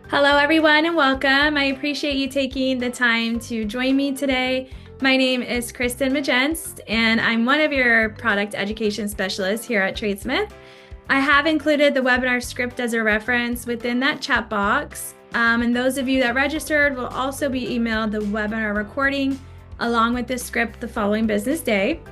Hello, everyone, and welcome. I appreciate you taking the time to join me today. My name is Kristen Magenst, and I'm one of your product education specialists here at TradeSmith. I have included the webinar script as a reference within that chat box. And those of you that registered will also be emailed the webinar recording along with the script the following business day.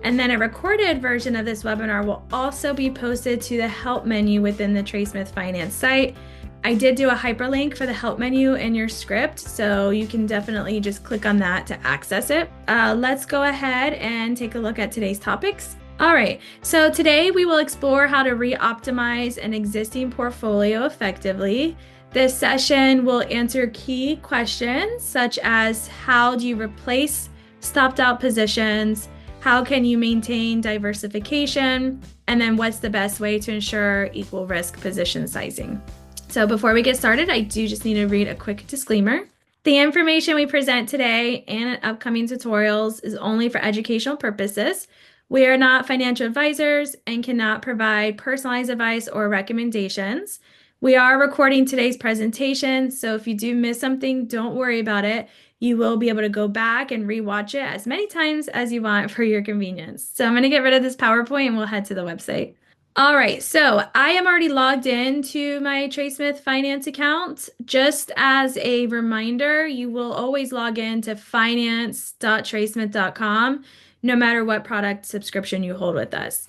And then a recorded version of this webinar will also be posted to the help menu within the TradeSmith Finance site. I did do a hyperlink for the help menu in your script, so you can definitely just click on that to access it. Let's go ahead and take a look at today's topics. All right, so today we will explore how to re-optimize an existing portfolio effectively. This session will answer key questions such as how do you replace stopped out positions, how can you maintain diversification, and then what's the best way to ensure equal risk position sizing. So before we get started, I do just need to read a quick disclaimer. The information we present today and in upcoming tutorials is only for educational purposes. We are not financial advisors and cannot provide personalized advice or recommendations. We are recording today's presentation, so if you do miss something, don't worry about it. You will be able to go back and rewatch it as many times as you want for your convenience. So I'm going to get rid of this PowerPoint and we'll head to the website. All right, so I am already logged into my TradeSmith Finance account. Just as a reminder, you will always log in to finance.tradesmith.com no matter what product subscription you hold with us.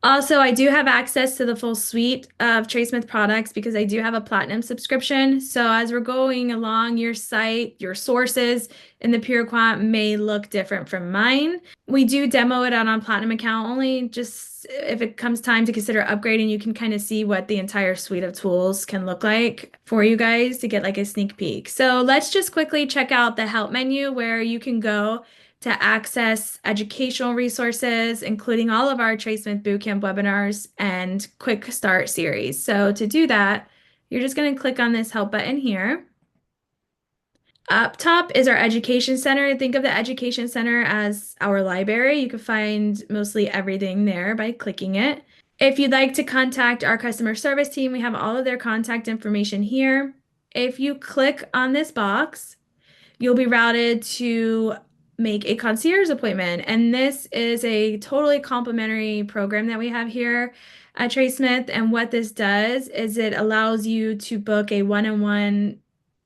Also, I do have access to the full suite of TradeSmith products because I do have a platinum subscription. So as we're going along your site, your sources in the Pure Quant may look different from mine. We do demo it on a platinum account only. Just if it comes time to consider upgrading, you can kind of see what the entire suite of tools can look like for you guys to get like a sneak peek. So let's just quickly check out the help menu where you can go to access educational resources, including all of our TradeSmith Bootcamp webinars and quick start series. So to do that, you're just going to click on this help button here. Up top is our education center. Think of the education center as our library. You can find mostly everything there by clicking it. If you'd like to contact our customer service team, we have all of their contact information here. If you click on this box, you'll be routed to make a concierge appointment. And this is a totally complimentary program that we have here at TradeSmith. And what this does is it allows you to book a one-on-one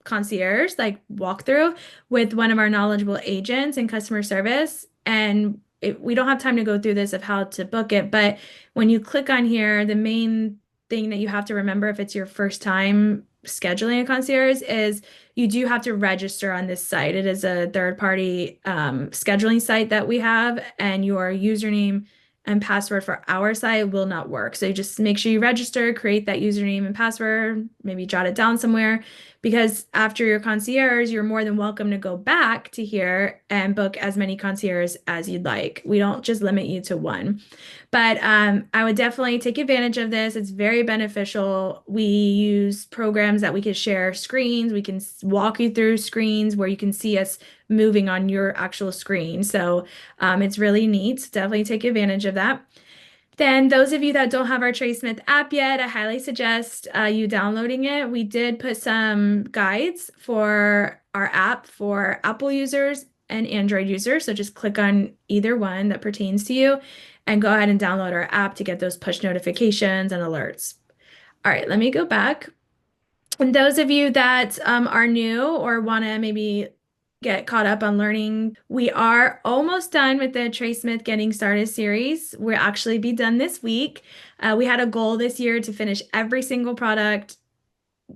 concierge, like walkthrough with one of our knowledgeable agents in customer service. And we don't have time to go through this of how to book it, but when you click on here, the main thing that you have to remember if it's your first time scheduling a concierge is you do have to register on this site. It is a third-party scheduling site that we have, and your username and password for our site will not work. So you just make sure you register, create that username and password, maybe jot it down somewhere, because after your concierge, you're more than welcome to go back to here and book as many concierges as you'd like. We don't just limit you to one. But I would definitely take advantage of this. It's very beneficial. We use programs that we can share screens. We can walk you through screens where you can see us moving on your actual screen. So it's really neat. Definitely take advantage of that. Then those of you that don't have our TradeSmith app yet, I highly suggest you downloading it. We did put some guides for our app for Apple users and Android users. So just click on either one that pertains to you and go ahead and download our app to get those push notifications and alerts. All right, let me go back. And those of you that are new or want to maybe get caught up on learning, we are almost done with the TradeSmith Getting Started series. We'll actually be done this week. We had a goal this year to finish every single product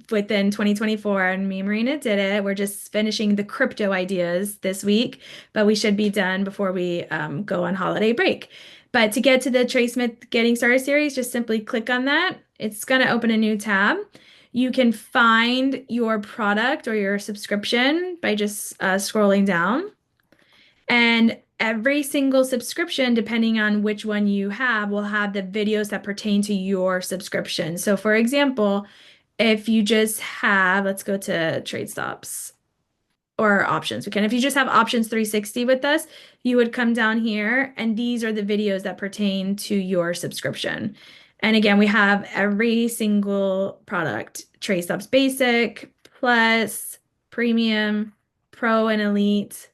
within 2024, and me and Marina did it. We're just finishing the crypto ideas this week, but we should be done before we go on holiday break. But to get to the TradeSmith Getting Started series, just simply click on that. It's going to open a new tab. You can find your product or your subscription by just scrolling down. And every single subscription, depending on which one you have, will have the videos that pertain to your subscription. So for example, if you just have, let's go to trade stops or options. If you just have options 360 with us, you would come down here and these are the videos that pertain to your subscription. And again, we have every single product, Trade Stops Basic, Plus, Premium, Pro, and Elite,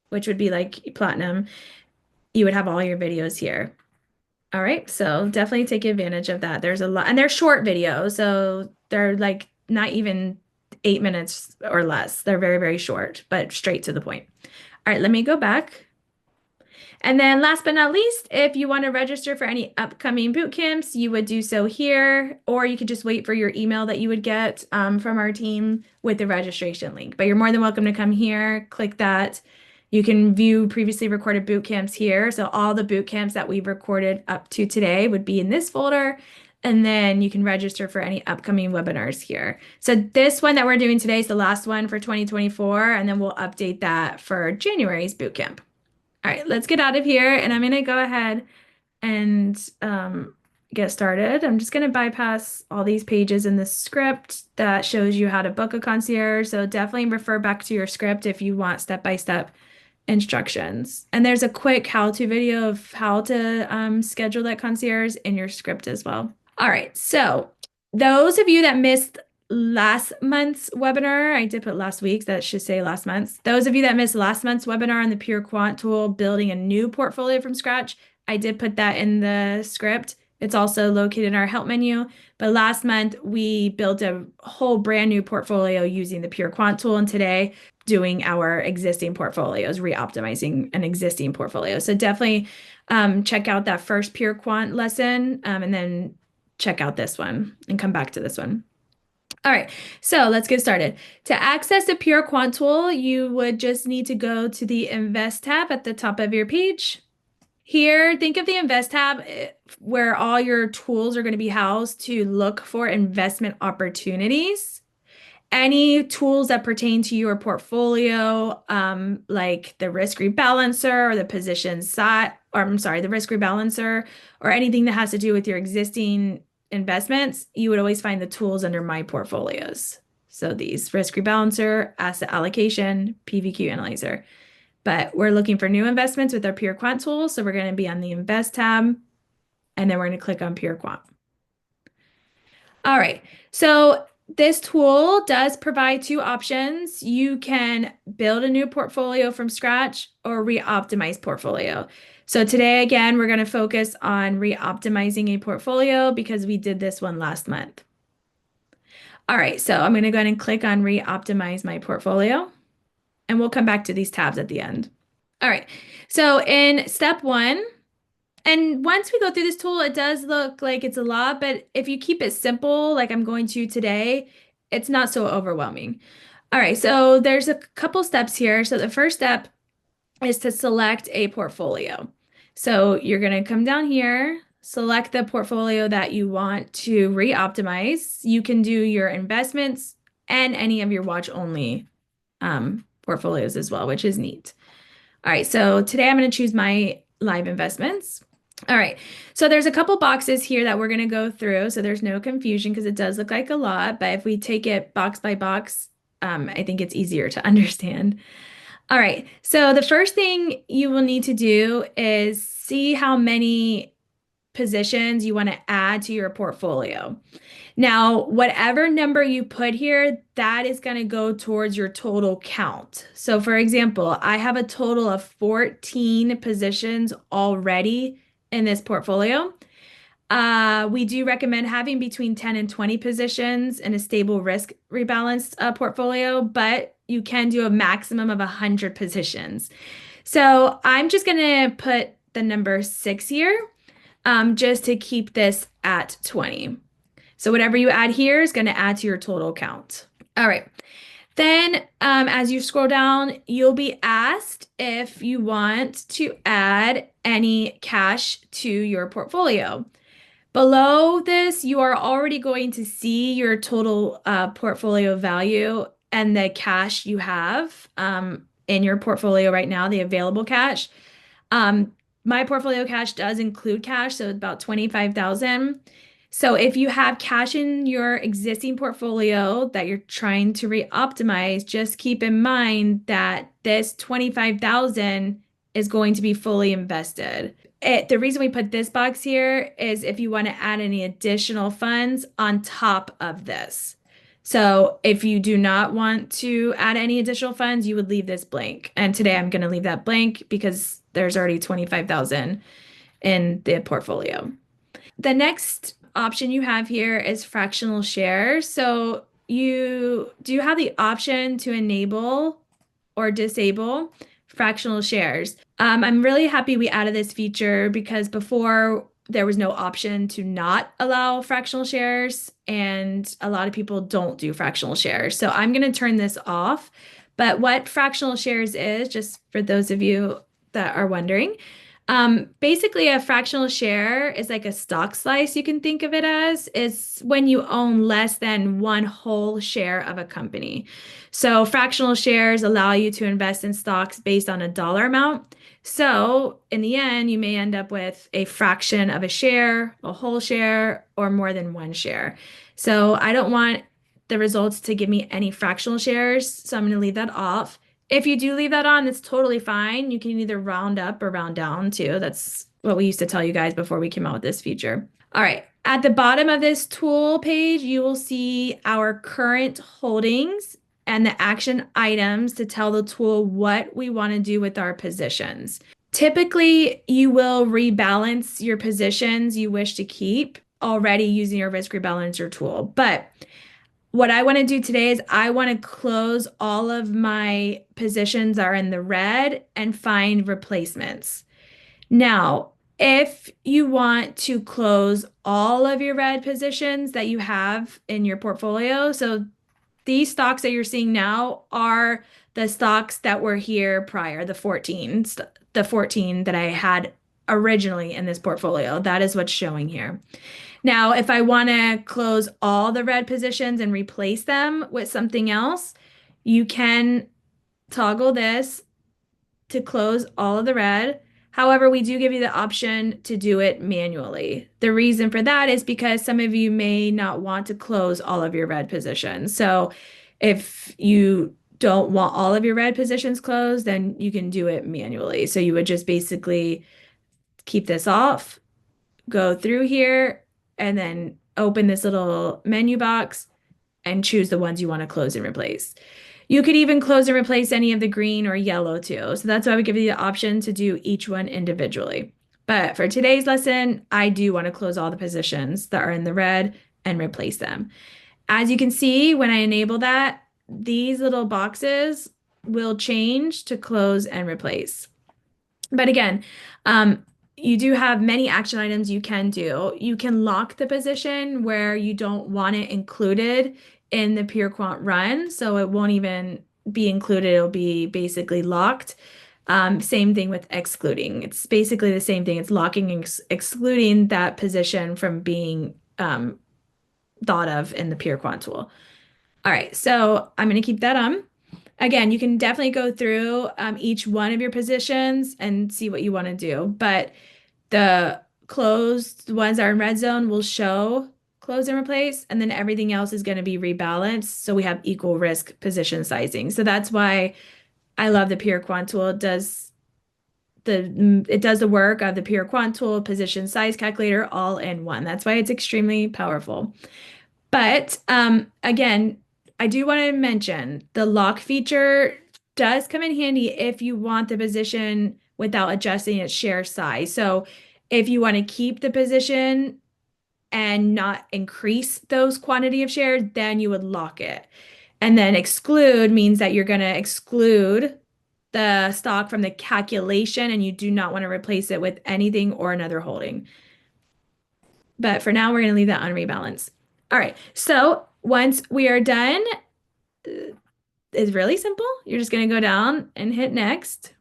which would be like Platinum, you would have all your videos here. All right, so definitely take advantage of that. There's a lot, and they're short videos, so they're like not even 8 minutes or less. They're very, very short, but straight to the point. All right, let me go back. And then last but not least, if you want to register for any upcoming boot camps, you would do so here, or you could just wait for your email that you would get from our team with the registration link. But you're more than welcome to come here, click that. You can view previously recorded boot camps here. So all the boot camps that we've recorded up to today would be in this folder. And then you can register for any upcoming webinars here. So this one that we're doing today is the last one for 2024, and then we'll update that for January's boot camp. All right, let's get out of here, and I'm going to go ahead and get started. I'm just going to bypass all these pages in the script that shows you how to book a concierge. So definitely refer back to your script if you want step-by-step instructions. And there's a quick how-to video of how to schedule that concierge in your script as well. All right, so those of you that missed last month's webinar, I did put last week's, that should say last month's. Those of you that missed last month's webinar on the Pure Quant tool, building a new portfolio from scratch, I did put that in the script. It's also located in our help menu. But last month, we built a whole brand new portfolio using the Pure Quant tool. And today, doing our existing portfolios, re-optimizing an existing portfolio. So definitely check out that first Pure Quant lesson and then check out this one and come back to this one. All right, so let's get started. To access the Pure Quant tool, you would just need to go to the Invest tab at the top of your page. Here, think of the Invest tab where all your tools are going to be housed to look for investment opportunities. Any tools that pertain to your portfolio, like the risk rebalancer or the position sat, or I'm sorry, the risk rebalancer, or anything that has to do with your existing investments, you would always find the tools under My Portfolios. So these risk rebalancer, asset allocation, PVQ analyzer. But we're looking for new investments with our Pure Quant tool. So we're going to be on the Invest tab, and then we're going to click on Pure Quant. All right, so this tool does provide two options. You can build a new portfolio from scratch or re-optimize portfolio. So today, again, we're going to focus on re-optimizing a portfolio because we did this one last month. All right, so I'm going to go ahead and click on re-optimize my portfolio, and we'll come back to these tabs at the end. All right, so in step one, and once we go through this tool, it does look like it's a lot, but if you keep it simple, like I'm going to today, it's not so overwhelming. All right, so there's a couple steps here. So the first step is to select a portfolio. So you're going to come down here, select the portfolio that you want to re-optimize. You can do your investments and any of your watch-only portfolios as well, which is neat. All right, so today I'm going to choose my live investments. All right, so there's a couple boxes here that we're going to go through, so there's no confusion because it does look like a lot, but if we take it box by box, I think it's easier to understand. All right, so the first thing you will need to do is see how many positions you want to add to your portfolio. Now, whatever number you put here, that is going to go towards your total count. So for example, I have a total of 14 positions already in this portfolio. We do recommend having between 10 and 20 positions in a stable risk rebalanced portfolio, but you can do a maximum of 100 positions. So I'm just going to put the number 6 here just to keep this at 20. So whatever you add here is going to add to your total count. All right. Then as you scroll down, you'll be asked if you want to add any cash to your portfolio. Below this, you are already going to see your total portfolio value and the cash you have in your portfolio right now, the available cash. My portfolio cash does include cash, so about 25,000. So if you have cash in your existing portfolio that you're trying to re-optimize, just keep in mind that this 25,000 is going to be fully invested. The reason we put this box here is if you want to add any additional funds on top of this. So if you do not want to add any additional funds, you would leave this blank. And today I'm going to leave that blank because there's already 25,000 in the portfolio. The next option you have here is fractional shares. So you do have the option to enable or disable fractional shares. I'm really happy we added this feature because before there was no option to not allow fractional shares, and a lot of people don't do fractional shares. So I'm going to turn this off. But what fractional shares is, just for those of you that are wondering, basically, a fractional share is like a stock slice, you can think of it as. It's when you own less than one whole share of a company. So, fractional shares allow you to invest in stocks based on a dollar amount. So, in the end, you may end up with a fraction of a share, a whole share, or more than one share. So, I don't want the results to give me any fractional shares, so I'm going to leave that off. If you do leave that on, that's totally fine. You can either round up or round down too. That's what we used to tell you guys before we came out with this feature. All right. At the bottom of this tool page, you will see our current holdings and the action items to tell the tool what we want to do with our positions. Typically, you will rebalance your positions you wish to keep already using your risk rebalancer tool. But what I want to do today is I want to close all of my positions that are in the red and find replacements. Now, if you want to close all of your red positions that you have in your portfolio, so these stocks that you're seeing now are the stocks that were here prior, the 14 that I had originally in this portfolio. That is what's showing here. Now, if I want to close all the red positions and replace them with something else, you can toggle this to close all of the red. However, we do give you the option to do it manually. The reason for that is because some of you may not want to close all of your red positions. So if you don't want all of your red positions closed, then you can do it manually. So you would just basically keep this off, go through here, and then open this little menu box and choose the ones you want to close and replace. You could even close and replace any of the green or yellow too. So that's why we give you the option to do each one individually. But for today's lesson, I do want to close all the positions that are in the red and replace them. As you can see, when I enable that, these little boxes will change to close and replace. But again, you do have many action items you can do. You can lock the position where you don't want it included in the pure quant run, so it won't even be included. It'll be basically locked. Same thing with excluding. It's basically the same thing. It's locking and excluding that position from being thought of in the pure quant tool. All right, so I'm going to keep that on. Again, you can definitely go through each one of your positions and see what you want to do, but the closed ones that are in red zone will show close and replace, and then everything else is going to be rebalanced. So we have equal risk position sizing. So that's why I love the Pure Quant tool. It does the work of the Pure Quant tool, position size calculator, all in one. That's why it's extremely powerful. But again, I do want to mention the lock feature does come in handy if you want the position without adjusting its share size. So if you want to keep the position and not increase those quantity of shares, then you would lock it. And then exclude means that you're going to exclude the stock from the calculation and you do not want to replace it with anything or another holding. But for now, we're going to leave that on rebalance. All right, so once we are done, it's really simple. You're just going to go down and hit next.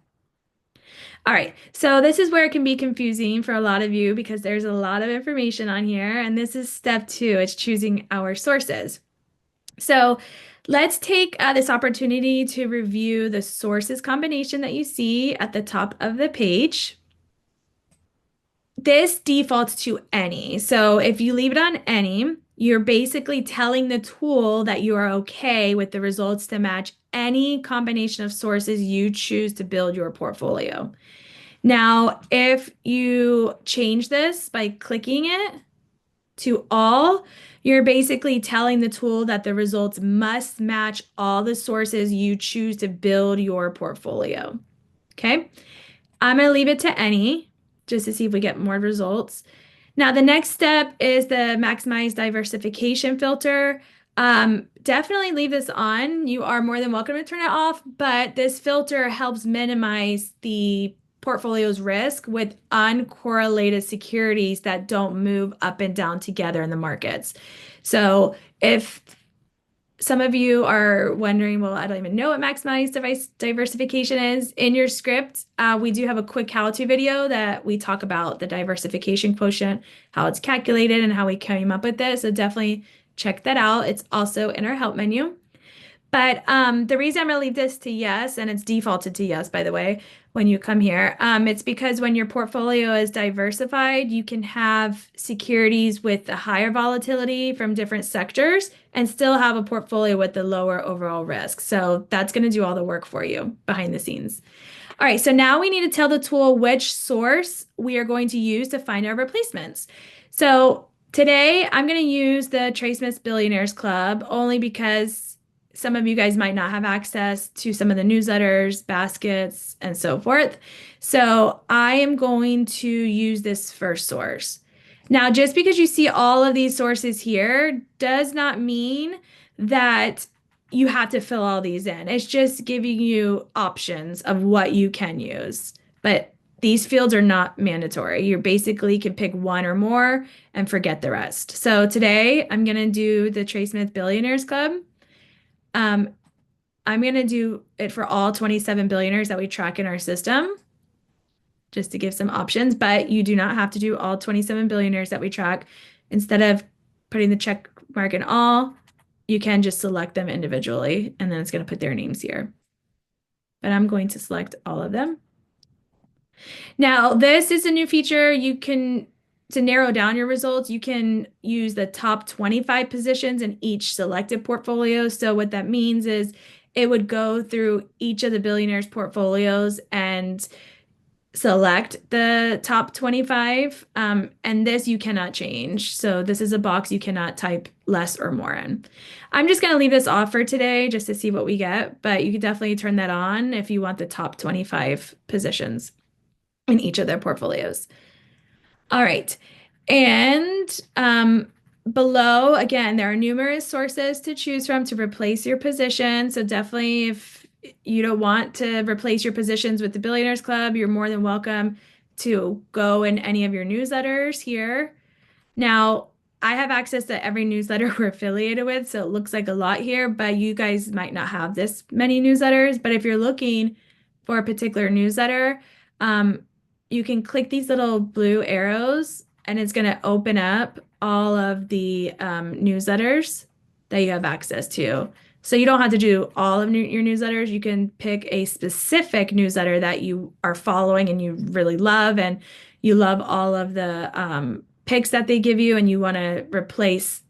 All right, so this is where it can be confusing for a lot of you because there's a lot of information on here, and this is step 2. It's choosing our sources. So let's take this opportunity to review the sources combination that you see at the top of the page. This defaults to any. So if you leave it on any, you're basically telling the tool that you are okay with the results to match any combination of sources you choose to build your portfolio. Now, if you change this by clicking it to all, you're basically telling the tool that the results must match all the sources you choose to build your portfolio. Okay. I'm going to leave it to any just to see if we get more results. Now, the next step is the maximize diversification filter. Definitely leave this on. You are more than welcome to turn it off, but this filter helps minimize the portfolio's risk with uncorrelated securities that don't move up and down together in the markets. So if some of you are wondering, well, I don't even know what maximized device diversification is. In your script, we do have a quick how-to video that we talk about the diversification quotient, how it's calculated, and how we came up with this. So definitely check that out. It's also in our help menu. But the reason I'm going to leave this to yes, and it's defaulted to yes, by the way, when you come here, it's because when your portfolio is diversified, you can have securities with a higher volatility from different sectors and still have a portfolio with the lower overall risk. So that's going to do all the work for you behind the scenes. All right, so now we need to tell the tool which source we are going to use to find our replacements. So today I'm going to use the TradeSmith Billionaires Club only because some of you guys might not have access to some of the newsletters, baskets, and so forth. So I am going to use this first source. Now, just because you see all of these sources here does not mean that you have to fill all these in. It's just giving you options of what you can use. But these fields are not mandatory. You basically can pick one or more and forget the rest. So today I'm going to do the TradeSmith Billionaires Club. I'm going to do it for all 27 billionaires that we track in our system, just to give some options, but you do not have to do all 27 billionaires that we track. Instead of putting the check mark in all, you can just select them individually, and then it's going to put their names here. But I'm going to select all of them. Now, this is a new feature. To narrow down your results, you can use the top 25 positions in each selected portfolio. So what that means is it would go through each of the billionaires' portfolios and select the top 25. And this you cannot change. So this is a box you cannot type less or more in. I'm just going to leave this off for today just to see what we get, but you can definitely turn that on if you want the top 25 positions in each of their portfolios. All right. And below, again, there are numerous sources to choose from to replace your position. So definitely if you don't want to replace your positions with the Billionaires Club, you're more than welcome to go in any of your newsletters here. Now, I have access to every newsletter we're affiliated with, so it looks like a lot here, but you guys might not have this many newsletters. But if you're looking for a particular newsletter, you can click these little blue arrows and it's going to open up all of the newsletters that you have access to. So you don't have to do all of your newsletters. You can pick a specific newsletter that you are following and you really love, and you love all of the picks that they give you, and you want to replace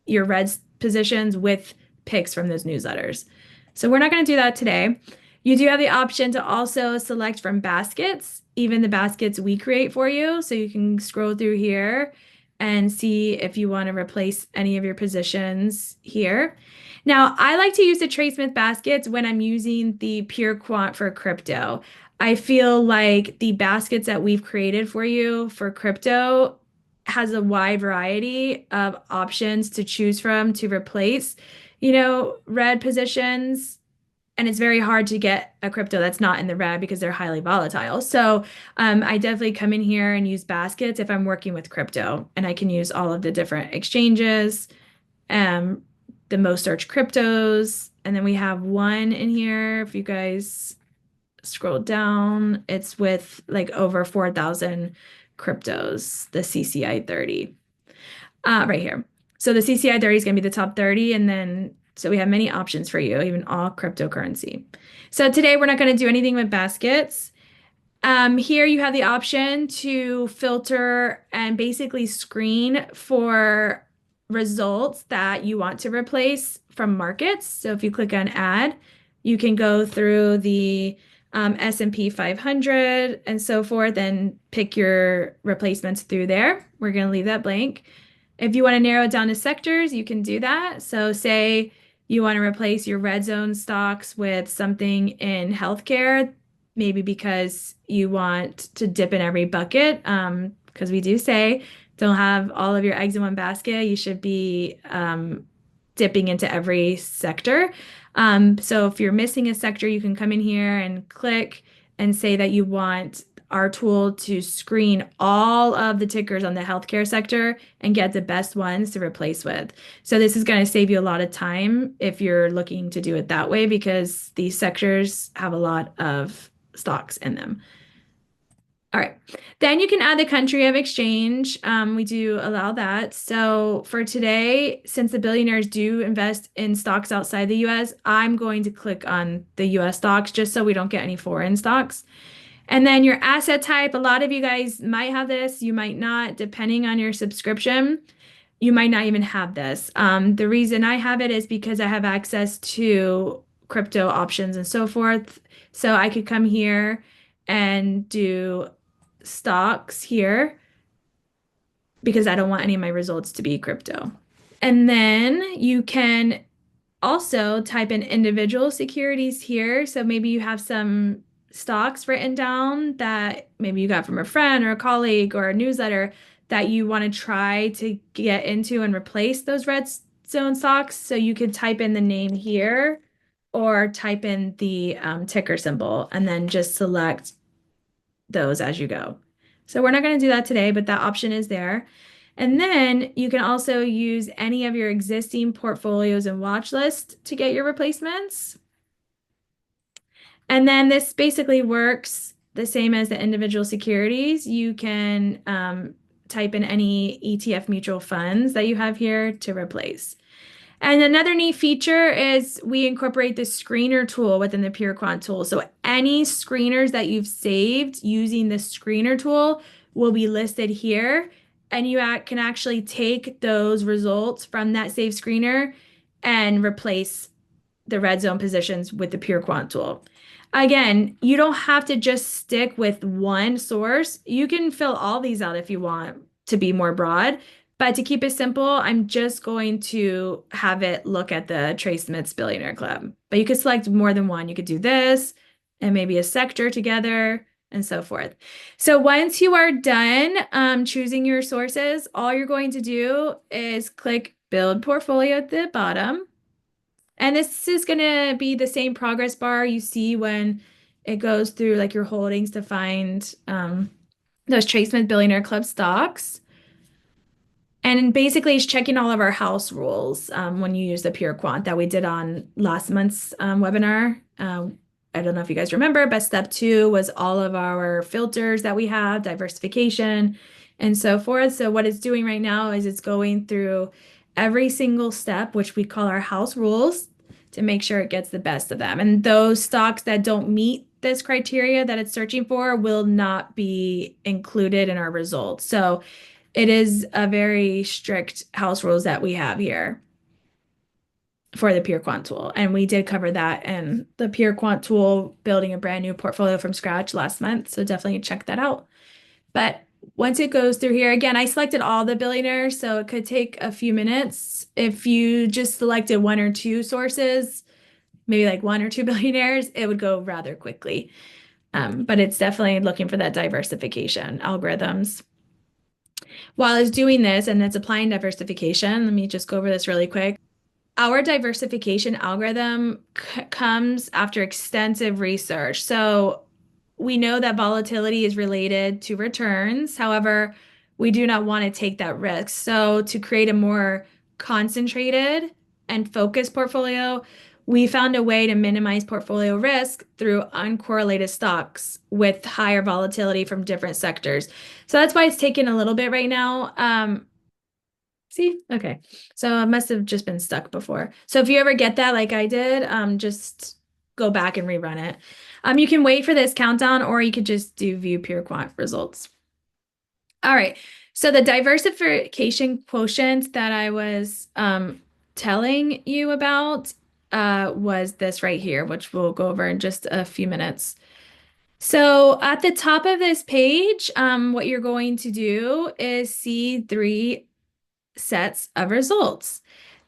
your red positions with picks from those newsletters. So we're not going to do that today. You do have the option to also select from baskets, even the baskets we create for you. So you can scroll through here and see if you want to replace any of your positions here. Now, I like to use the TradeSmith baskets when I'm using the pure quant for crypto. I feel like the baskets that we've created for you for crypto has a wide variety of options to choose from to replace, red positions. And it's very hard to get a crypto that's not in the red because they're highly volatile. So I definitely come in here and use baskets if I'm working with crypto. And I can use all of the different exchanges, the most searched cryptos. And then we have one in here. If you guys scroll down, it's with like over 4,000 cryptos, the CCI 30 right here. So the CCI 30 is going to be the top 30. And then so we have many options for you, even all cryptocurrency. So today we're not going to do anything with baskets. Here you have the option to filter and basically screen for results that you want to replace from markets. So if you click on add, you can go through the S&P 500 and so forth and pick your replacements through there. We're going to leave that blank. If you want to narrow it down to sectors, you can do that. So say you want to replace your red zone stocks with something in healthcare, maybe because you want to dip in every bucket. Because we do say don't have all of your eggs in one basket. You should be dipping into every sector. So if you're missing a sector, you can come in here and click and say that you want our tool to screen all of the tickers on the healthcare sector and get the best ones to replace with. So this is going to save you a lot of time if you're looking to do it that way because these sectors have a lot of stocks in them. All right. Then you can add the country of exchange. We do allow that. So for today, since the billionaires do invest in stocks outside the US, I'm going to click on the US stocks just so we don't get any foreign stocks. And then your asset type, a lot of you guys might have this, you might not, depending on your subscription. You might not even have this. The reason I have it is because I have access to crypto options and so forth. So I could come here and do stocks here because I don't want any of my results to be crypto. And then you can also type in individual securities here. So maybe you have some stocks written down that maybe you got from a friend or a colleague or a newsletter that you want to try to get into and replace those red zone stocks. So you could type in the name here or type in the ticker symbol and then just select those as you go. So we're not going to do that today, but that option is there. And then you can also use any of your existing portfolios and watch list to get your replacements. And then this basically works the same as the individual securities. You can type in any ETF mutual funds that you have here to replace. And another neat feature is we incorporate the screener tool within the Pure Quant tool. So any screeners that you've saved using the screener tool will be listed here. And you can actually take those results from that saved screener and replace the red zone positions with the Pure Quant tool. Again, you don't have to just stick with one source. You can fill all these out if you want to be more broad. But to keep it simple, I'm just going to have it look at the TradeSmith's Billionaire Club. But you could select more than one. You could do this and maybe a sector together and so forth. So once you are done choosing your sources, all you're going to do is click Build Portfolio at the bottom. And this is going to be the same progress bar you see when it goes through like your holdings to find those TradeSmith Billionaire Club stocks. And basically, it's checking all of our house rules when you use the Pure Quant that we did on last month's webinar. I don't know if you guys remember, but step 2 was all of our filters that we have, diversification, and so forth. So what it's doing right now is it's going through every single step, which we call our house rules, to make sure it gets the best of them. And those stocks that don't meet this criteria that it's searching for will not be included in our results. So it is a very strict house rules that we have here for the Pure Quant tool. And we did cover that in the Pure Quant tool, building a brand new portfolio from scratch last month. So definitely check that out. But once it goes through here, again, I selected all the billionaires, so it could take a few minutes. If you just selected 1 or 2 sources, maybe like 1 or 2 billionaires, it would go rather quickly. But it's definitely looking for that diversification algorithms. While it's doing this and it's applying diversification, let me just go over this really quick. Our diversification algorithm comes after extensive research. So we know that volatility is related to returns. However, we do not want to take that risk. So to create a more concentrated and focused portfolio, we found a way to minimize portfolio risk through uncorrelated stocks with higher volatility from different sectors. So that's why it's taking a little bit right now. See? Okay. So it must have just been stuck before. So if you ever get that like I did, just go back and rerun it. You can wait for this countdown or you could just do view Pure Quant results. All right. So the diversification quotient that I was telling you about was this right here, which we'll go over in just a few minutes. So at the top of this page, what you're going to do is see 3 sets of results.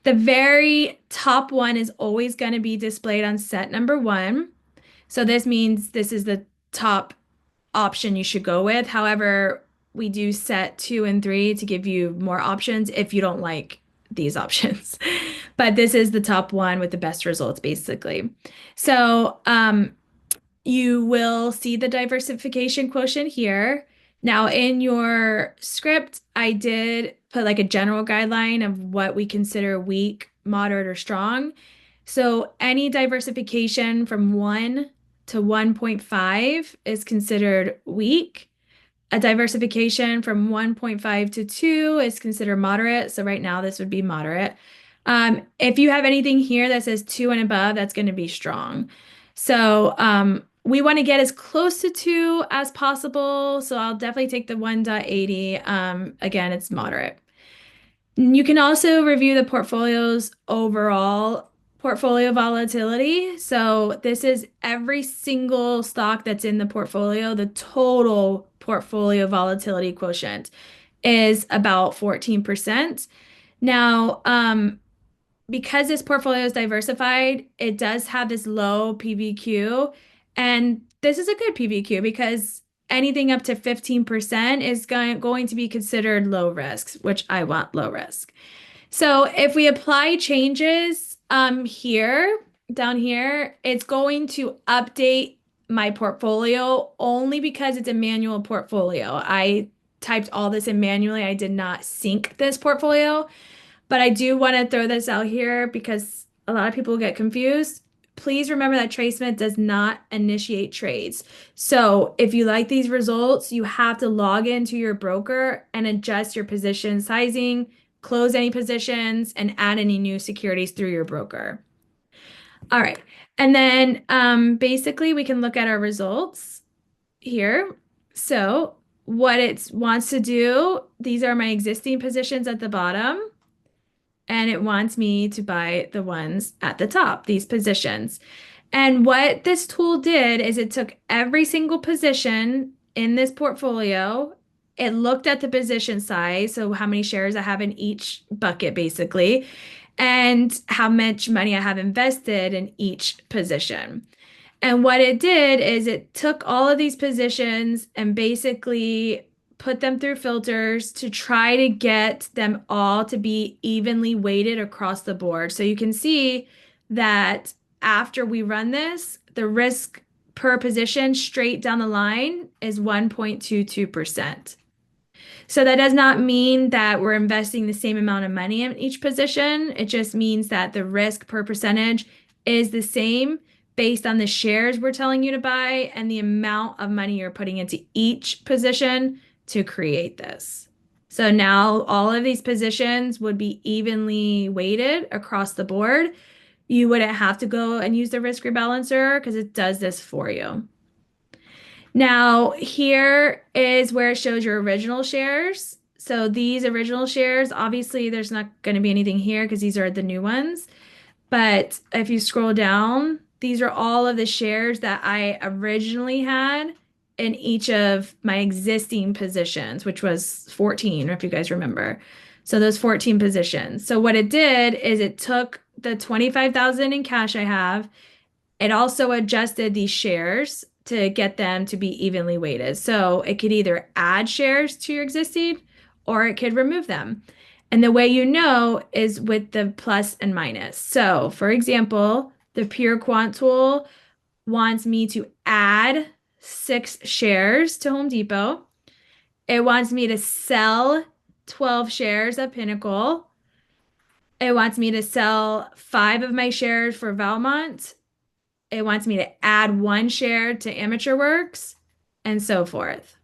The very top one is always going to be displayed on set number one. So this means this is the top option you should go with. However, we do set two and three to give you more options if you don't like these options. But this is the top one with the best results, basically. So you will see the diversification quotient here. Now, in your script, I did put like a general guideline of what we consider weak, moderate, or strong. So any diversification from 1 to 1.5 is considered weak. A diversification from 1.5 to 2 is considered moderate. So right now this would be moderate. If you have anything here that says 2 and above, that's going to be strong. So we want to get as close to 2 as possible. So I'll definitely take the 1.80. Again, it's moderate. You can also review the portfolio's overall portfolio volatility. So this is every single stock that's in the portfolio. The total portfolio volatility quotient is about 14%. Now, because this portfolio is diversified, it does have this low PVQ. And this is a good PVQ because anything up to 15% is going to be considered low risk, which I want low risk. So if we apply changes here, down here, it's going to update my portfolio only because it's a manual portfolio. I typed all this in manually. I did not sync this portfolio. But I do want to throw this out here because a lot of people get confused. Please remember that TradeSmith does not initiate trades. So if you like these results, you have to log into your broker and adjust your position sizing, close any positions, and add any new securities through your broker. All right. And then basically we can look at our results here. So what it wants to do, these are my existing positions at the bottom. And it wants me to buy the ones at the top, these positions. And what this tool did is it took every single position in this portfolio. It looked at the position size, so how many shares I have in each bucket, basically, and how much money I have invested in each position. And what it did is it took all of these positions and basically put them through filters to try to get them all to be evenly weighted across the board. So you can see that after we run this, the risk per position straight down the line is 1.22%. So that does not mean that we're investing the same amount of money in each position. It just means that the risk per percentage is the same based on the shares we're telling you to buy and the amount of money you're putting into each position to create this. So now all of these positions would be evenly weighted across the board. You wouldn't have to go and use the risk rebalancer because it does this for you. Now, here is where it shows your original shares. So these original shares, obviously there's not going to be anything here because these are the new ones. But if you scroll down, these are all of the shares that I originally had in each of my existing positions, which was 14, if you guys remember. So those 14 positions. So what it did is it took the 25,000 in cash I have. It also adjusted these shares to get them to be evenly weighted. So it could either add shares to your existing or it could remove them. And the way you know is with the plus and minus. So for example, the Pure Quant tool wants me to add 6 shares to Home Depot. It wants me to sell 12 shares of Pinnacle. It wants me to sell 5 of my shares for Valmont. It wants me to add 1 share to Amateur Works and so forth.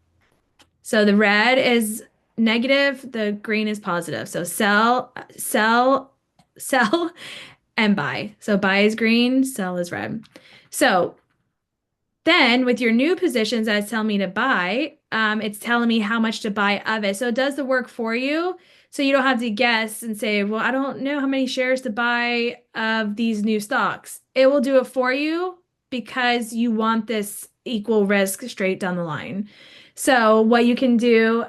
So the red is negative, the green is positive. So sell, and buy. So buy is green, sell is red. So then with your new positions that it's telling me to buy, it's telling me how much to buy of it. So it does the work for you. So you don't have to guess and say, well, I don't know how many shares to buy of these new stocks. It will do it for you because you want this equal risk straight down the line. So what you can do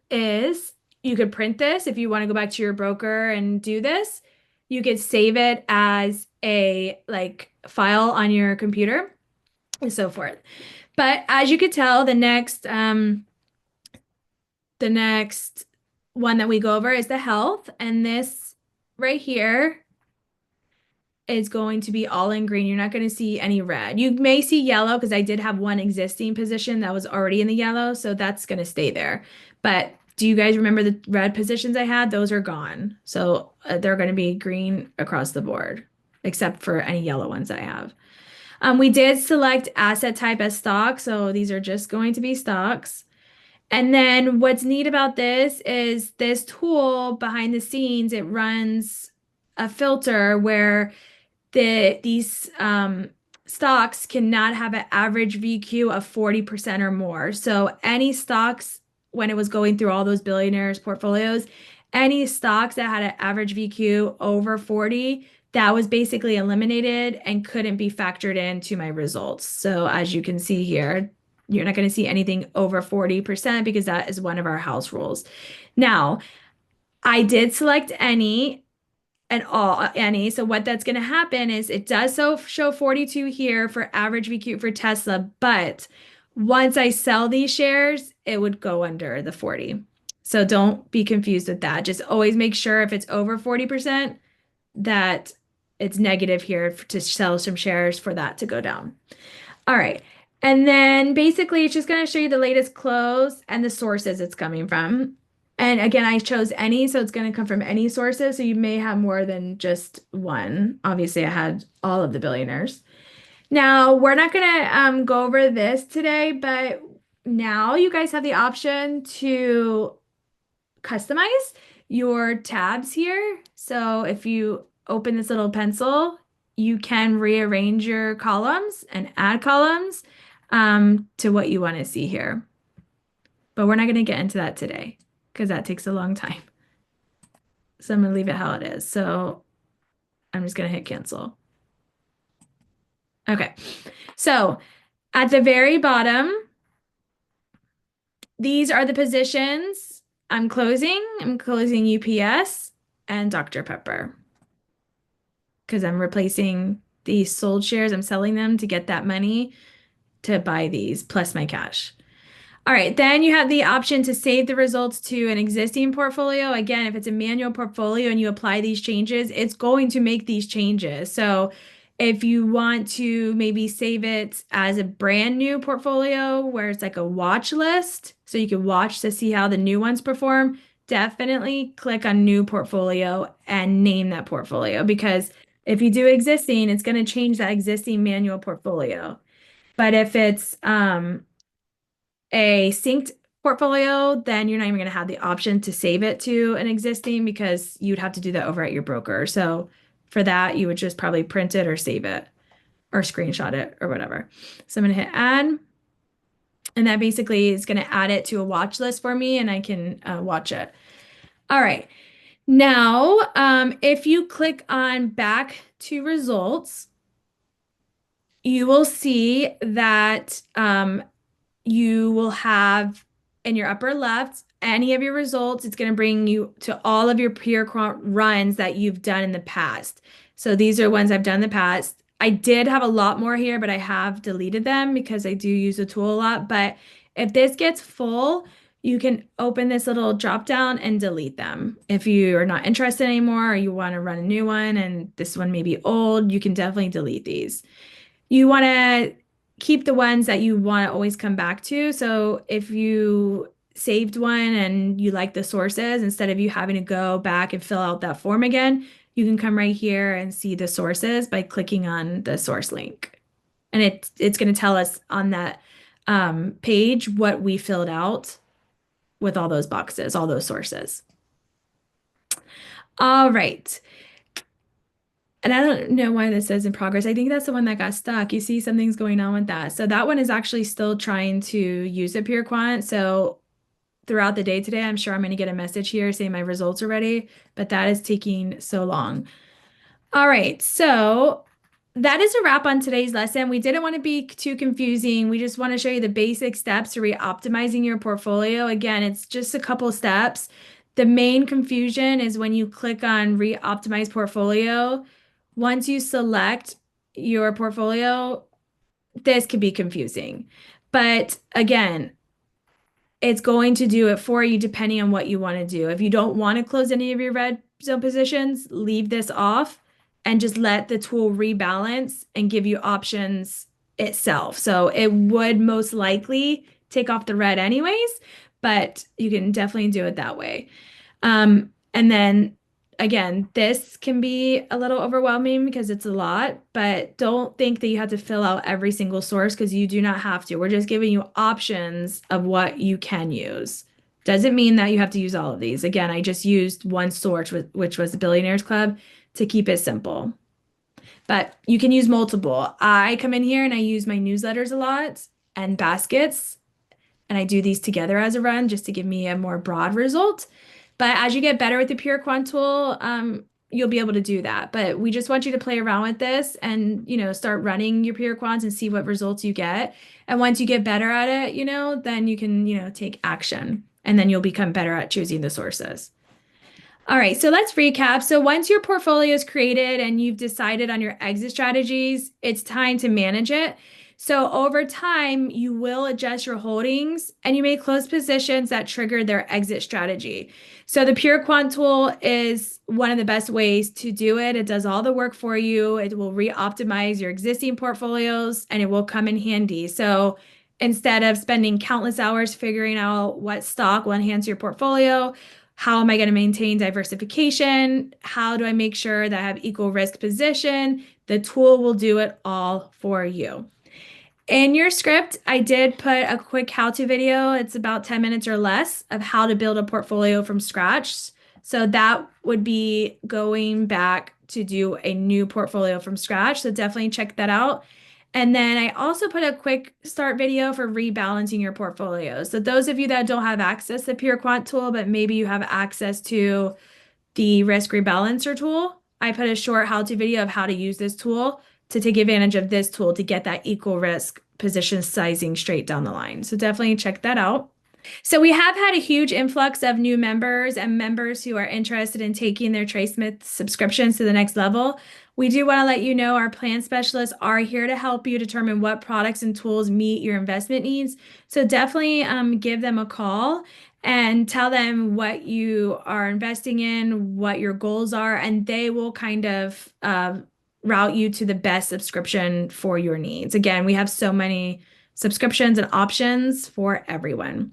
is you could print this if you want to go back to your broker and do this. You could save it as a like file on your computer and so forth. But as you could tell, the next one that we go over is the health, and this right here is going to be all in green. You're not going to see any red. You may see yellow because I did have one existing position that was already in the yellow, so that's going to stay there. But do you guys remember the red positions I had? Those are gone. So they're going to be green across the board, except for any yellow ones I have. We did select asset type as stock, so these are just going to be stocks. And then what's neat about this is this tool behind the scenes, it runs a filter where these stocks cannot have an average VQ of 40% or more. So any stocks, when it was going through all those billionaires portfolios, any stocks that had an average VQ over 40, that was basically eliminated and couldn't be factored into my results. So as you can see here, you're not going to see anything over 40% because that is one of our house rules. Now, I did select any and all any. So what that's going to happen is it does show 42 here for average VQ for Tesla, but once I sell these shares, it would go under the 40. So don't be confused with that. Just always make sure if it's over 40% that it's negative here to sell some shares for that to go down. All right. And then basically it's just going to show you the latest close and the sources it's coming from. And again, I chose any, so it's going to come from any sources. So you may have more than just one. Obviously, I had all of the billionaires. Now, we're not going to go over this today, but now you guys have the option to customize your tabs here. So if you open this little pencil, you can rearrange your columns and add columns to what you want to see here. But we're not going to get into that today because that takes a long time. So I'm going to leave it how it is. So I'm just going to hit cancel. Okay. So at the very bottom, these are the positions I'm closing. I'm closing UPS and Dr. Pepper because I'm replacing these sold shares. I'm selling them to get that money to buy these plus my cash. All right, then you have the option to save the results to an existing portfolio. Again, if it's a manual portfolio and you apply these changes, it's going to make these changes. So if you want to maybe save it as a brand new portfolio where it's like a watch list, so you can watch to see how the new ones perform, definitely click on new portfolio and name that portfolio because if you do existing, it's going to change that existing manual portfolio. But if it's a synced portfolio, then you're not even going to have the option to save it to an existing because you'd have to do that over at your broker. So for that, you would just probably print it or save it or screenshot it or whatever. So I'm going to hit add. And that basically is going to add it to a watch list for me and I can watch it. All right. Now, if you click on back to results, you will see that you will have in your upper left any of your results. It's going to bring you to all of your peer quant runs that you've done in the past. So these are ones I've done in the past. I did have a lot more here, but I have deleted them because I do use the tool a lot. But if this gets full, you can open this little drop down and delete them. If you are not interested anymore or you want to run a new one and this one may be old, you can definitely delete these. You want to keep the ones that you want to always come back to. So if you saved one and you like the sources, instead of you having to go back and fill out that form again, you can come right here and see the sources by clicking on the source link. And it's going to tell us on that page what we filled out with all those boxes, all those sources. All right. And I don't know why this says in progress. I think that's the one that got stuck. You see something's going on with that. So that one is actually still trying to use a pure quant. So throughout the day today, I'm sure I'm going to get a message here saying my results are ready, but that is taking so long. All right. So that is a wrap on today's lesson. We didn't want to be too confusing. We just want to show you the basic steps to re-optimizing your portfolio. Again, it's just a couple steps. The main confusion is when you click on re-optimize portfolio. Once you select your portfolio, this could be confusing. But again, it's going to do it for you depending on what you want to do. If you don't want to close any of your red zone positions, leave this off and just let the tool rebalance and give you options itself. So it would most likely take off the red anyways, but you can definitely do it that way. And then again, this can be a little overwhelming because it's a lot, but don't think that you have to fill out every single source because you do not have to. We're just giving you options of what you can use. Doesn't mean that you have to use all of these. Again, I just used one source, which was the Billionaires Club, to keep it simple. But you can use multiple. I come in here and I use my newsletters a lot and baskets, and I do these together as a run just to give me a more broad result. But as you get better with the Pure Quant tool, you'll be able to do that. But we just want you to play around with this and, start running your Pure Quants and see what results you get. And once you get better at it, then you can, take action and then you'll become better at choosing the sources. All right, so let's recap. So once your portfolio is created and you've decided on your exit strategies, it's time to manage it. So over time, you will adjust your holdings and you may close positions that trigger their exit strategy. So the Pure Quant tool is one of the best ways to do it. It does all the work for you. It will re-optimize your existing portfolios and it will come in handy. So instead of spending countless hours figuring out what stock will enhance your portfolio, how am I going to maintain diversification? How do I make sure that I have equal risk position? The tool will do it all for you. In your script, I did put a quick how-to video. It's about 10 minutes or less of how to build a portfolio from scratch. So that would be going back to do a new portfolio from scratch. So definitely check that out. And then I also put a quick start video for rebalancing your portfolio. So those of you that don't have access to the Pure Quant tool, but maybe you have access to the Risk Rebalancer tool, I put a short how-to video of how to use this tool to take advantage of this tool to get that equal risk position sizing straight down the line. So definitely check that out. So we have had a huge influx of new members and members who are interested in taking their TradeSmith subscriptions to the next level. We do want to let you know our plan specialists are here to help you determine what products and tools meet your investment needs. So definitely give them a call and tell them what you are investing in, what your goals are, and they will kind of route you to the best subscription for your needs. Again, we have so many subscriptions and options for everyone.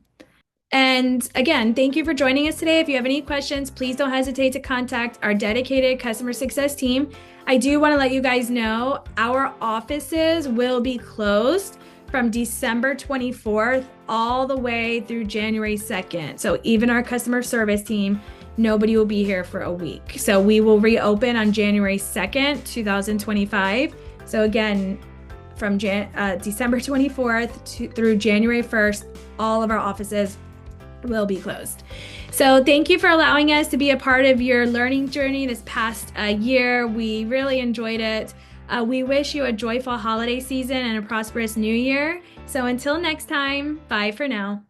And again, thank you for joining us today. If you have any questions, please don't hesitate to contact our dedicated customer success team. I do want to let you guys know our offices will be closed from December 24th all the way through January 2nd. So even our customer service team, nobody will be here for a week. So we will reopen on January 2nd, 2025. So again, from December 24th through January 1st, all of our offices will be closed. So thank you for allowing us to be a part of your learning journey this past year. We really enjoyed it. We wish you a joyful holiday season and a prosperous new year. So until next time, bye for now.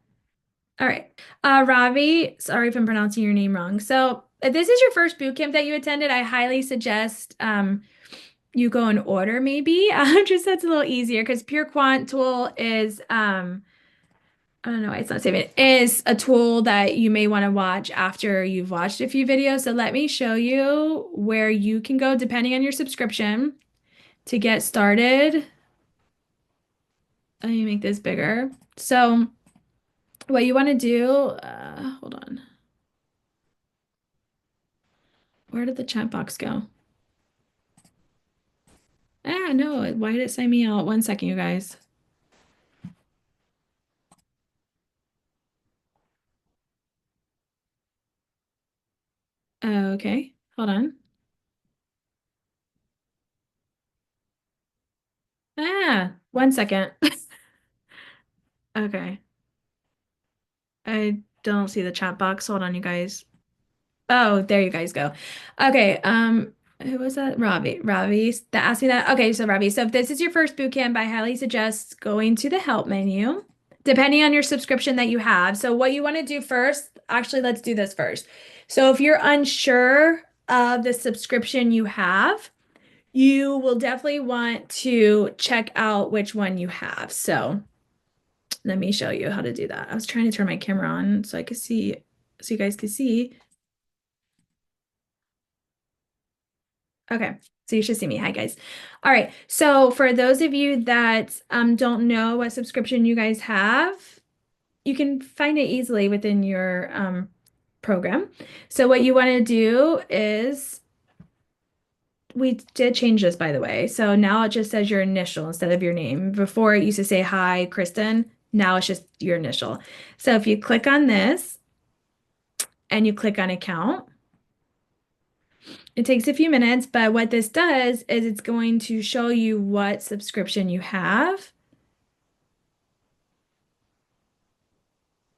All right. Ravi, sorry if I'm pronouncing your name wrong. So if this is your first boot camp that you attended, I highly suggest you go in order maybe. Just that's a little easier because Pure Quant tool is I don't know why it's not saving. It is a tool that you may want to watch after you've watched a few videos. So let me show you where you can go depending on your subscription to get started. Let me make this bigger. So what you want to do, hold on. Where did the chat box go? No, why did it sign me out? 1 second, you guys. Okay, hold on. 1 second. Okay. I don't see the chat box. Hold on, you guys. Oh, there you guys go. Okay, who was that? Ravi that asked me that. Okay, so Ravi, so if this is your first boot camp, I highly suggest going to the help menu, depending on your subscription that you have. So what you want to do first, actually, let's do this first. So if you're unsure of the subscription you have, you will definitely want to check out which one you have. So let me show you how to do that. I was trying to turn my camera on so I could see, so you guys could see. Okay, so you should see me. Hi, guys. All right, so for those of you that don't know what subscription you guys have, you can find it easily within your program. So what you want to do is, we did change this, by the way. So now it just says your initial instead of your name. Before it used to say, hi, Kristen. Now it's just your initial. So if you click on this and you click on account, it takes a few minutes, but what this does is it's going to show you what subscription you have.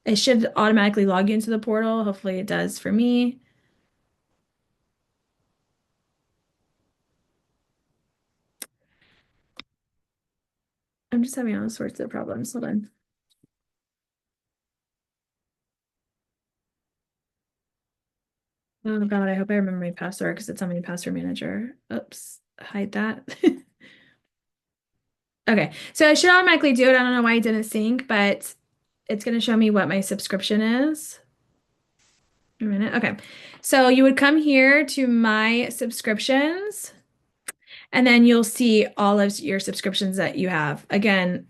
It should automatically log you into the portal. Hopefully it does for me. I'm just having all sorts of problems. Hold on. Oh God, I hope I remember my password because it's on my password manager. Oops, hide that. Okay, so I should automatically do it. I don't know why it didn't sync, but it's going to show me what my subscription is. A minute. Okay, so you would come here to my subscriptions, and then you'll see all of your subscriptions that you have. Again,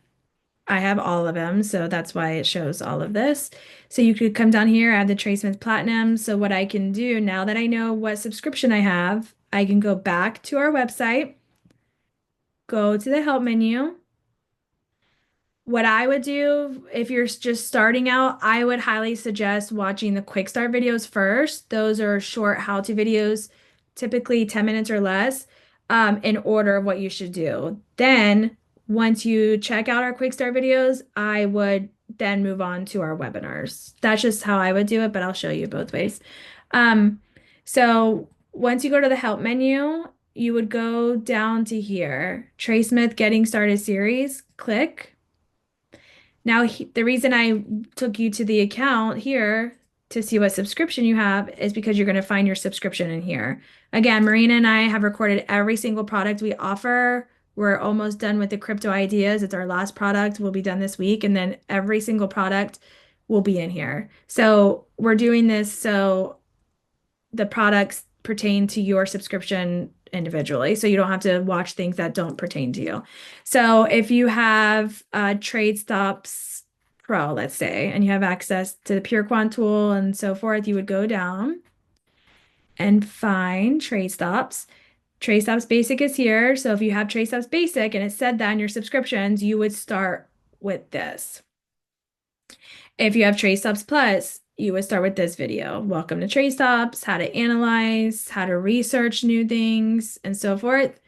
I have all of them, so that's why it shows all of this. So you could come down here, I have the TradeSmith Platinum. So what I can do now that I know what subscription I have, I can go back to our website, go to the help menu. What I would do if you're just starting out, I would highly suggest watching the quick start videos first. Those are short how-to videos, typically 10 minutes or less, in order of what you should do. Then, once you check out our quick start videos, I would then move on to our webinars. That's just how I would do it, but I'll show you both ways. So once you go to the help menu, you would go down to here, TradeSmith Getting Started Series, click. Now, the reason I took you to the account here to see what subscription you have is because you're going to find your subscription in here. Again, Marina and I have recorded every single product we offer. We're almost done with the crypto ideas. It's our last product. We'll be done this week. And then every single product will be in here. So we're doing this so the products pertain to your subscription individually, so you don't have to watch things that don't pertain to you. So if you have TradeStops Pro, let's say, and you have access to the Pure Quant tool and so forth, you would go down and find TradeStops. TradeStops Basic is here. So if you have TradeStops Basic and it said that in your subscriptions, you would start with this. If you have TradeStops Plus, you would start with this video. Welcome to TradeStops, how to analyze, how to research new things, and so forth.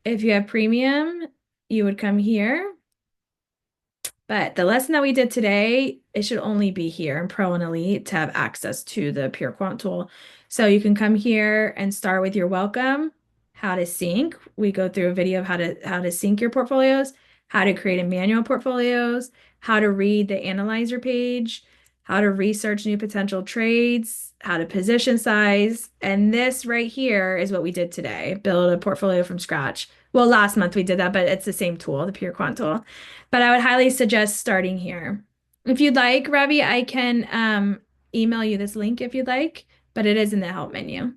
If you have premium, you would come here. But the lesson that we did today, it should only be here in Pro and Elite to have access to the Pure Quant tool. So you can come here and start with your welcome, how to sync. We go through a video of how to sync your portfolios, how to create a manual portfolios, how to read the analyzer page, how to research new potential trades, how to position size. And this right here is what we did today, build a portfolio from scratch. Well, last month we did that, but it's the same tool, the Pure Quant tool. But I would highly suggest starting here. If you'd like, Ravi, I can email you this link if you'd like, but it is in the help menu.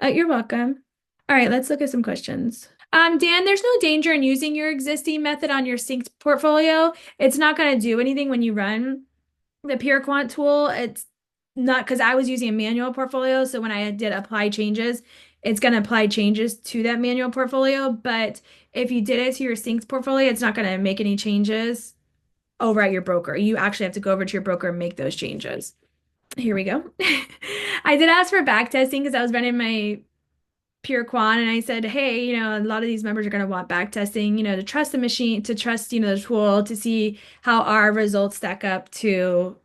You're welcome. All right, let's look at some questions. Dan, there's no danger in using your existing method on your synced portfolio. It's not going to do anything when you run the Pure Quant tool. It's not, because I was using a manual portfolio, so when I did apply changes, it's going to apply changes to that manual portfolio. But if you did it to your synced portfolio, it's not going to make any changes over at your broker. You actually have to go over to your broker and make those changes. Here we go. I did ask for back testing because I was running my Pure Quant and I said, hey, a lot of these members are going to want back testing, to trust the machine, to trust, the tool, to see how our results stack up to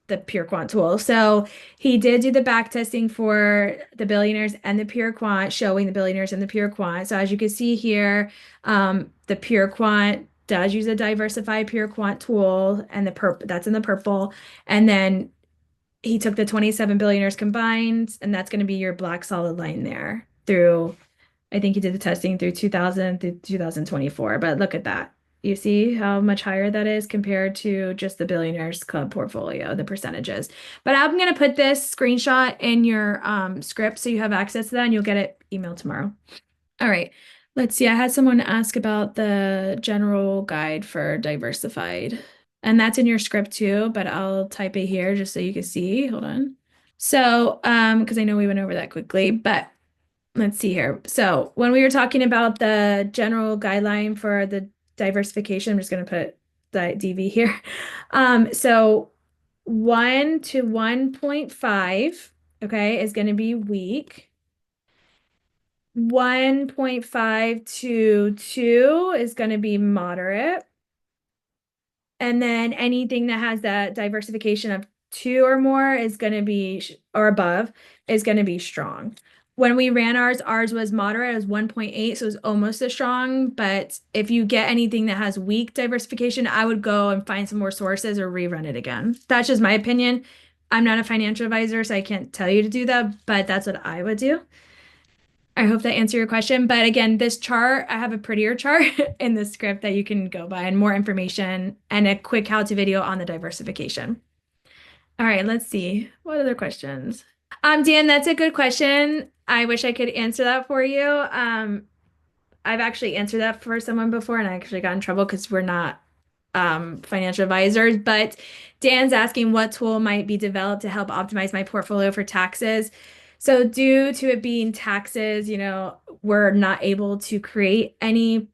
the Pure Quant tool. So he did do the back testing for the billionaires and the Pure Quant, showing the billionaires and the Pure Quant. So as you can see here, the Pure Quant does use a diversified Pure Quant tool, and that's in the purple. And then he took the 27 billionaires combined, and that's going to be your black solid line there through, I think he did the testing through 2000 through 2024. But look at that. You see how much higher that is compared to just the Billionaires Club portfolio, the percentages. But I'm going to put this screenshot in your script so you have access to that and you'll get it emailed tomorrow. All right. Let's see. I had someone ask about the general guide for diversified. And that's in your script too, but I'll type it here just so you can see. Hold on. So, because I know we went over that quickly, but let's see here. So, when we were talking about the general guideline for the diversification, I'm just going to put the DV here. So 1 to 1.5, okay, is going to be weak. 1.5 to 2 is going to be moderate. And then anything that has that diversification of 2 or more is going to be, or above, is going to be strong. When we ran ours was moderate, it was 1.8, so it was almost as strong. But if you get anything that has weak diversification, I would go and find some more sources or rerun it again. That's just my opinion. I'm not a financial advisor, so I can't tell you to do that, but that's what I would do. I hope that answered your question. But again, this chart, I have a prettier chart in the script that you can go by and more information and a quick how-to video on the diversification. All right, let's see. What other questions? Dan, that's a good question. I wish I could answer that for you. I've actually answered that for someone before and I actually got in trouble because we're not financial advisors. But Dan's asking what tool might be developed to help optimize my portfolio for taxes. So due to it being taxes, we're not able to create any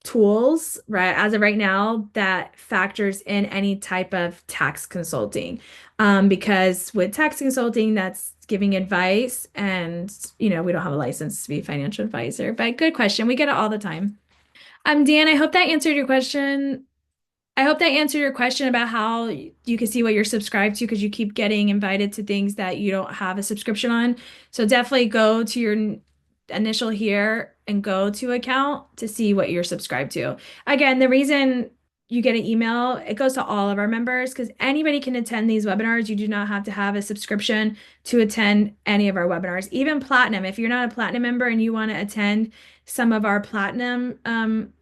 tools, right, as of right now that factors in any type of tax consulting. Because with tax consulting, that's giving advice and, we don't have a license to be a financial advisor. But good question. We get it all the time. Dan, I hope that answered your question. I hope that answered your question about how you can see what you're subscribed to because you keep getting invited to things that you don't have a subscription on. So definitely go to your initial here and go to account to see what you're subscribed to. Again, the reason you get an email, it goes to all of our members because anybody can attend these webinars. You do not have to have a subscription to attend any of our webinars, even platinum. If you're not a platinum member and you want to attend some of our platinum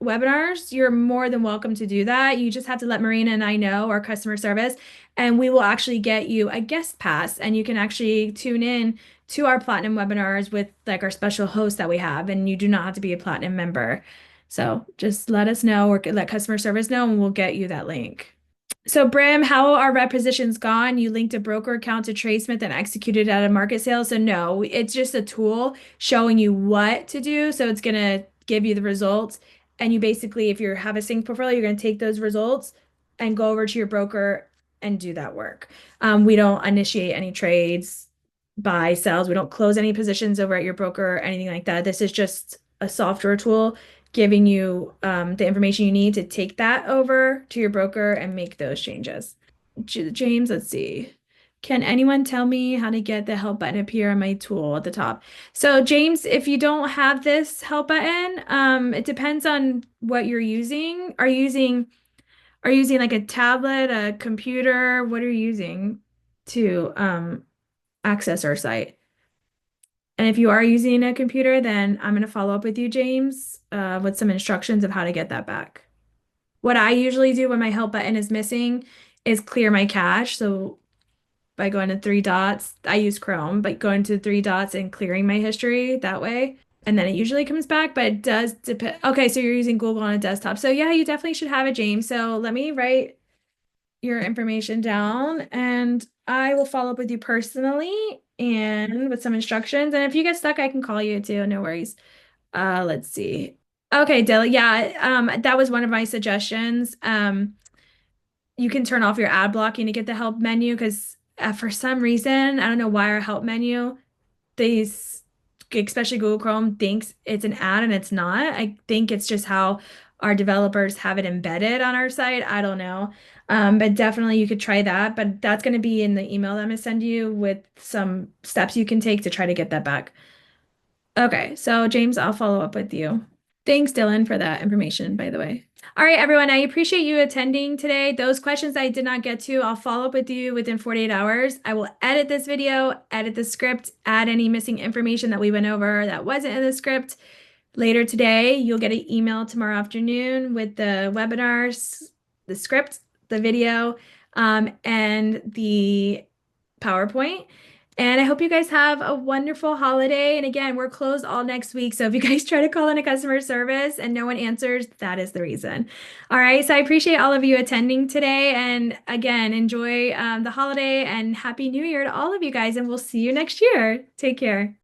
webinars, you're more than welcome to do that. You just have to let Marina and I know, our customer service, and we will actually get you a guest pass and you can actually tune in to our platinum webinars with like our special host that we have, and you do not have to be a platinum member. So just let us know or let customer service know and we'll get you that link. So Brim, how are rep positions gone? You linked a broker account to TradeSmith and executed at a market sale. So no, it's just a tool showing you what to do. So it's going to give you the results. And you basically, if you have a sync portfolio, you're going to take those results and go over to your broker and do that work. We don't initiate any trades, buy, sells. We don't close any positions over at your broker or anything like that. This is just a software tool giving you the information you need to take that over to your broker and make those changes. James, let's see. Can anyone tell me how to get the help button appear on my tool at the top? So James, if you don't have this help button, it depends on what you're using. Are you using like a tablet, a computer? What are you using to access our site? And if you are using a computer, then I'm going to follow up with you, James, with some instructions of how to get that back. What I usually do when my help button is missing is clear my cache. So by going to three dots, I use Chrome, but going to three dots and clearing my history that way. And then it usually comes back, but it does depend. Okay, so you're using Google on a desktop. So yeah, you definitely should have it, James. So let me write your information down and I will follow up with you personally and with some instructions. And if you get stuck, I can call you too. No worries. Let's see. Okay, Dylan. Yeah, that was one of my suggestions. You can turn off your ad blocking to get the help menu because for some reason, I don't know why our help menu, these, especially Google Chrome, thinks it's an ad and it's not. I think it's just how our developers have it embedded on our site. I don't know. But definitely you could try that. But that's going to be in the email that I'm going to send you with some steps you can take to try to get that back. Okay, so James, I'll follow up with you. Thanks, Dylan, for that information, by the way. All right, everyone, I appreciate you attending today. Those questions I did not get to, I'll follow up with you within 48 hours. I will edit this video, edit the script, add any missing information that we went over that wasn't in the script. Later today, you'll get an email tomorrow afternoon with the webinars, the script, the video, and the PowerPoint. And I hope you guys have a wonderful holiday. And again, we're closed all next week. So if you guys try to call in a customer service and no one answers, that is the reason. All right. So I appreciate all of you attending today. And again, enjoy the holiday and Happy New Year to all of you guys. And we'll see you next year. Take care.